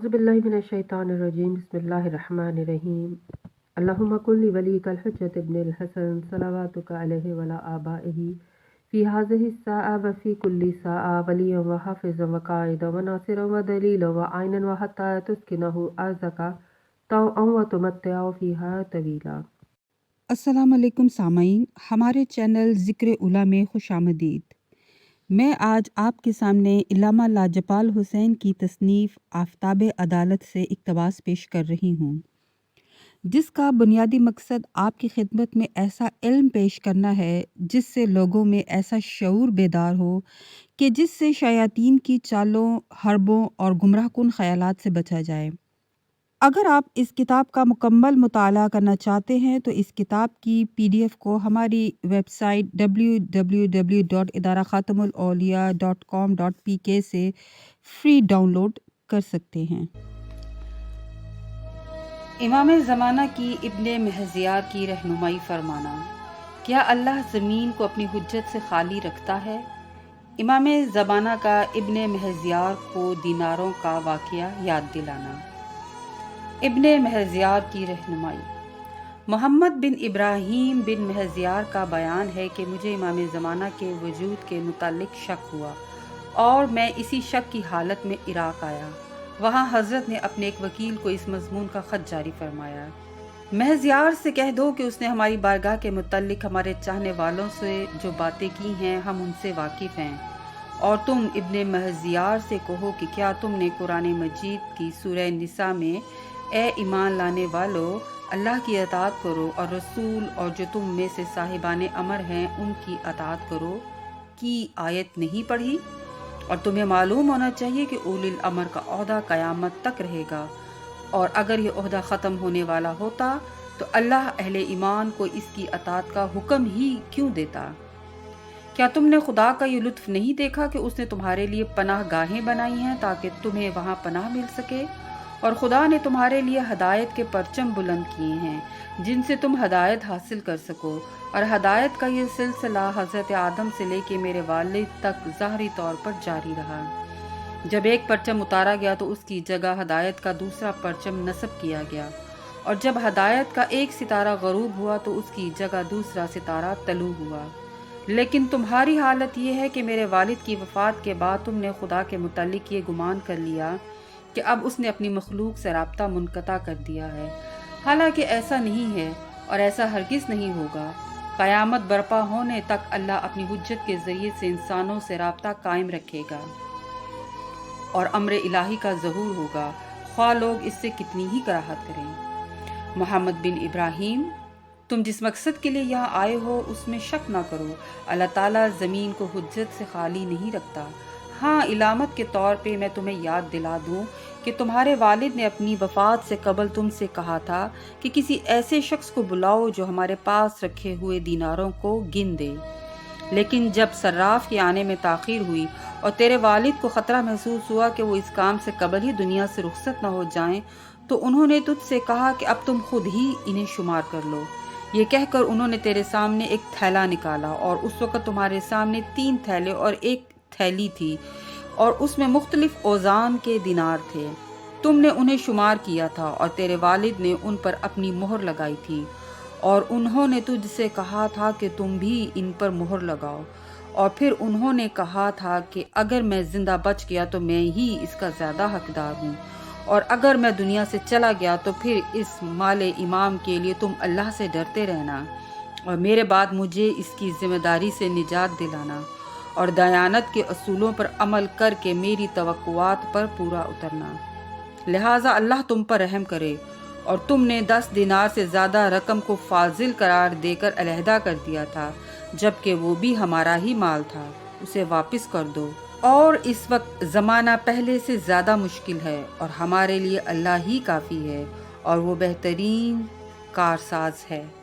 अज़ुबिल्लाहिमिनश्शैतानिर्रजीम बिस्मिल्लाहिर्रहमानिर्रहीम अल्लाहुम्मा कुल्ली वलीकल हुज्जत इब्निल हसन सलवातुका अलैहि वला आबाइही फ़ी हाज़िहि स्साअ व फ़ी कुल्ली साअ वलिय्यन व हाफ़िज़न व क़ाइदन व नासिरन व दलीलन व आइनन व हत्ता तुस्किनहु अर्ज़का तौअन व तुमत्तिअहु फ़ीहा तवीला। अस्सलाम वालेकुम सामाईन, हमारे चैनल ज़िक्र उला में खुशामदीद। मैं आज आपके सामने इल्लामा लाजपाल हुसैन की तसनीफ़ आफ़ताब अदालत से इक़्तिबास पेश कर रही हूँ, जिसका बुनियादी मकसद आपकी खिदमत में ऐसा इल्म पेश करना है जिससे लोगों में ऐसा शऊर बेदार हो कि जिससे शयातीन की चालों, हरबों और गुमराहकुन ख़यालात से बचा जाए। अगर आप इस किताब का मुकम्मल मुताला करना चाहते हैं तो इस किताब की PDF को हमारी वेबसाइट www.idarakhatamulauliya.com.pk से फ्री डाउनलोड कर सकते हैं। इमाम ज़माना की इब्ने महज़ियार की रहनुमाई फरमाना, क्या अल्लाह ज़मीन को अपनी हुज्जत से खाली रखता है? इमाम ज़माना का इब्ने महज़ियार को दीनारों का वाक़या याद दिलाना। इब्ने महज़ियार की रहनुमाई। मोहम्मद बिन इब्राहीम बिन महज़ियार का बयान है कि मुझे इमाम ज़माना के वजूद के मुतालिक शक हुआ और मैं इसी शक की हालत में इराक़ आया। वहाँ हज़रत ने अपने एक वकील को इस मज़मून का ख़त जारी फरमाया, महज़ियार से कह दो कि उसने हमारी बारगाह के मुतालिक हमारे चाहने वालों से जो बातें की हैं हम उनसे वाकिफ़ हैं, और तुम इब्ने महज़ियार से कहो कि क्या तुमने कुरान मजीद की सूरह निसा में ए ईमान लाने वालों अल्लाह की अताअत करो और रसूल और जो तुम में से साहिबान अमर हैं उनकी अताअत करो की आयत नहीं पढ़ी? और तुम्हें मालूम होना चाहिए कि उलिल अमर का ओहदा क़यामत तक रहेगा, और अगर ये ओहदा ख़त्म होने वाला होता तो अल्लाह अहले ईमान को इसकी अताअत का हुक्म ही क्यों देता? क्या तुमने खुदा का ये लुत्फ़ नहीं देखा कि उसने तुम्हारे लिए पनाह गाहें बनाई हैं ताकि तुम्हें वहाँ पनाह मिल सके, और खुदा ने तुम्हारे लिए हदायत के परचम बुलंद किए हैं जिनसे तुम हदायत हासिल कर सको, और हदायत का ये सिलसिला हज़रत आदम से लेके मेरे वालिद तक ज़ाहरी तौर पर जारी रहा। जब एक परचम उतारा गया तो उसकी जगह हदायत का दूसरा परचम नस्ब किया गया, और जब हदायत का एक सितारा गरूब हुआ तो उसकी जगह दूसरा सितारा तलू हुआ। लेकिन तुम्हारी हालत ये है कि मेरे वालिद की वफ़ात के बाद तुमने खुदा के मुतालिक ये गुमान कर लिया कि अब उसने अपनी मखलूक से राब्ता मुनक़ता कर दिया है, हालांकि ऐसा नहीं है और ऐसा हरगिज़ नहीं होगा। क़यामत बर्पा होने तक अल्लाह अपनी हुज्जत के ज़रिए से इंसानों से राब्ता कायम रखेगा और अम्र इलाही का ज़हूर होगा, ख्वाह लोग इससे कितनी ही कराहत करें। मोहम्मद बिन इब्राहीम, तुम जिस मकसद के लिए यहाँ आए हो उसमें शक ना करो। अल्लाह ताला ज़मीन को हुज्जत से खाली नहीं रखता। हाँ, इलामत के तौर पे मैं तुम्हें याद दिला दूँ कि तुम्हारे वालिद ने अपनी वफ़ात से कबल तुमसे कहा था कि किसी ऐसे शख्स को बुलाओ जो हमारे पास रखे हुए दीनारों को गिन दे। लेकिन जब सर्राफ के आने में ताख़ीर हुई और तेरे वालिद को ख़तरा महसूस हुआ कि वो इस काम से कबल ही दुनिया से रुखसत न हो जाएं, तो उन्होंने तुझसे कहा कि अब तुम खुद ही इन्हें शुमार कर लो। ये कहकर उन्होंने तेरे सामने एक थैला निकाला, और उस वक़्त तुम्हारे सामने 3 थैले और एक थैली थी, और उसमें मुख्तलिफ औज़ान के दिनार थे। तुमने उन्हें शुमार किया था और तेरे वालिद ने उन पर अपनी मोहर लगाई थी, और उन्होंने तुझसे कहा था कि तुम भी इन पर मोहर लगाओ। और फिर उन्होंने कहा था कि अगर मैं ज़िंदा बच गया तो मैं ही इसका ज़्यादा हकदार हूँ, और अगर मैं दुनिया से चला गया तो फिर इस माले इमाम के लिए तुम अल्लाह से डरते रहना, और मेरे बाद मुझे इसकी ज़िम्मेदारी से निजात दिलाना, और दयानत के असूलों पर अमल करके मेरी तवक्कुआत पर पूरा उतरना। लिहाजा अल्लाह तुम पर रहम करे। और तुमने 10 दिनार से ज़्यादा रकम को फाजिल करार देकर अलहदा कर दिया था, जबकि वो भी हमारा ही माल था, उसे वापस कर दो। और इस वक्त ज़माना पहले से ज़्यादा मुश्किल है, और हमारे लिए अल्लाह ही काफ़ी है, और वो बेहतरीन कारसाज है।